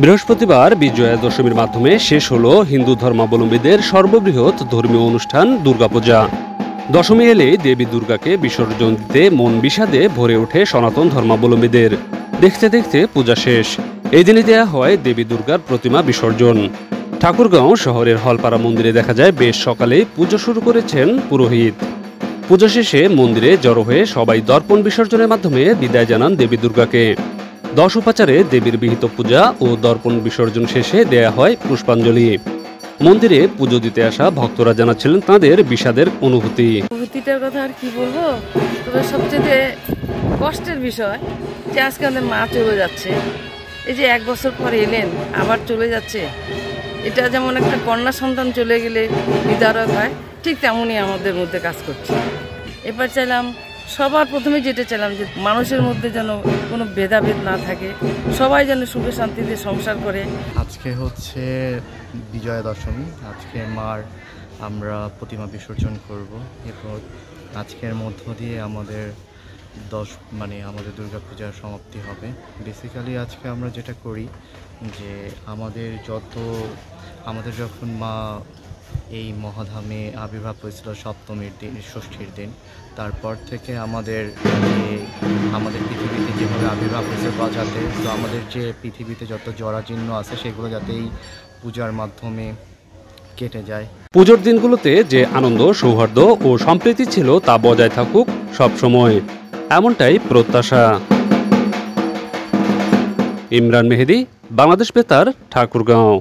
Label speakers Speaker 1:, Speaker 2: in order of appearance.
Speaker 1: বৃহস্পতিবার বিজয়া দশমীর মাধ্যমে শেষ হলো হিন্দু ধর্মাবলম্বীদের সর্ববৃহৎ ধর্মীয় অনুষ্ঠান দুর্গাপূজা। দশমী এলে দেবী দুর্গাকে বিসর্জন দিতে মন বিষাদে ভরে ওঠে সনাতন ধর্মাবলম্বীদের। দেখতে দেখতে পূজা শেষ। এই দিনে দেয়া হয় দেবী দুর্গার প্রতিমা বিসর্জন। ঠাকুরগাঁও শহরের হলপাড়া মন্দিরে দেখা যায় বেশ সকালে পুজো শুরু করেছেন পুরোহিত। পুজো শেষে মন্দিরে জড়ো হয়ে সবাই দর্পণ বিসর্জনের মাধ্যমে বিদায় জানান দেবী দুর্গাকে। 10 উপাচারে দেবীর বিহিত পূজা ও দর্পণ বিসর্জন শেষে দেয়া হয় পুষ্পাঞ্জলি। মন্দিরে পুজো দিতে আসা ভক্তরা জানাচ্ছিলেন তাঁদের বিষাদের
Speaker 2: অনুভূতিটার কথা আর কি বলবো, তবে সবচেয়ে কষ্টের বিষয় যে আজকে আমাদের মা চলে যাচ্ছে। এই যে 1 বছর পর এলেন আবার চলে যাচ্ছে, এটা যেমন একটা কন্যা সন্তান চলে গেলে বিদারক হয়, ঠিক তেমনই আমাদের মধ্যে কাজ করছে। এবার চাইলাম সবার প্রথমে যেটা চাইলাম যে মানুষের মধ্যে যেন কোনো ভেদাভেদ না থাকে, সবাই যেন সুখে শান্তিতে সংসার করে।
Speaker 3: আজকে হচ্ছে বিজয়া দশমী। আজকে মার আমরা প্রতিমা বিসর্জন করব এবং আজকের মধ্য দিয়ে আমাদের আমাদের দুর্গাপূজার সমাপ্তি হবে। বেসিক্যালি আজকে আমরা যেটা করি যে আমাদের যখন মা এই মহাধামে আবির্ভাব হয়েছিল সপ্তমীর দিন, ষষ্ঠীর দিন, তারপর থেকে আমাদের পৃথিবীতে যেভাবে আবির্ভাব হয়েছে বাজাতে, তো আমাদের যে পৃথিবীতে যত জরাজীর্ণ আছে সেগুলো যাতে এই পূজার মাধ্যমে কেটে যায়।
Speaker 1: পুজোর দিনগুলোতে যে আনন্দ, সৌহার্দ্য ও সম্প্রীতি ছিল তা বজায় থাকুক সবসময়, এমনটাই প্রত্যাশা। ইমরান মেহেদি, বাংলাদেশ বেতার, ঠাকুরগাঁও।